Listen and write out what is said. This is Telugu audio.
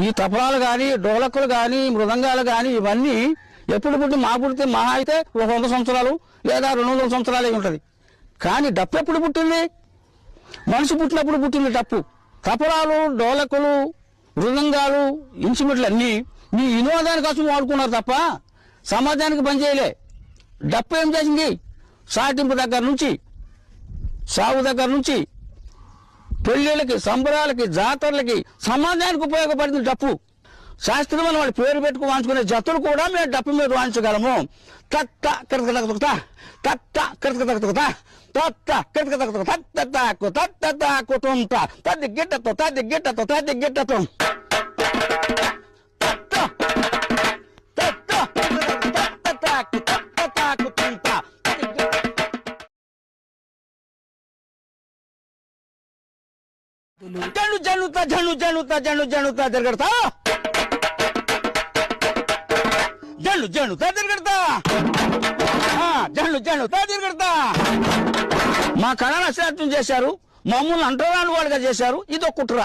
ఈ తపలాలు కానీ డోలక్కులు కానీ మృదంగాలు కానీ ఇవన్నీ ఎప్పుడు పుట్టి మా పుడితే మహా అయితే 100 సంవత్సరాలు లేదా 200 సంవత్సరాలు ఉంటుంది. కానీ డప్పు ఎప్పుడు పుట్టింది? మనిషి పుట్టినప్పుడు పుట్టింది డప్పు. తపలాలు డోలక్కులు మృదంగాలు ఇన్స్ట్రుమెంట్లు అన్నీ మీ వినోదాని కోసం వాడుకున్నారు తప్ప సమాజానికి పనిచేయలే. డప్పు ఏం చేసింది? సాటింపు దగ్గర నుంచి సాగు దగ్గర నుంచి పెళ్లిళ్ళకి సంబరాలకి జాతరలకి సమాజానికి ఉపయోగపడింది డప్పు. శాస్త్రమైన వాళ్ళు పేరు పెట్టుకు వాంచుకునే జతులు కూడా మేము డప్పు మీద వాయించగలము. తత్త కిరకతకుతా తత్త కిరకతకుతా తత్త కిరకతకుతా తత్తాకు తత్తాకు తుంత తది గిట్టతో తది గిట్టతో తది గిట్టతో తత్త తత్త తత్తాకు తత్తాకు తుంత జను జనుతా జను జనుతా జను జనుతా తిరగడతా జను జనుతా తిరగడతా జను జనుతా తిరగడతా. మా కళను అశ్రార్థం చేశారు, మమ్మల్ని అంటరాని వాళ్ళుగా చేశారు. ఇదో కుట్ర.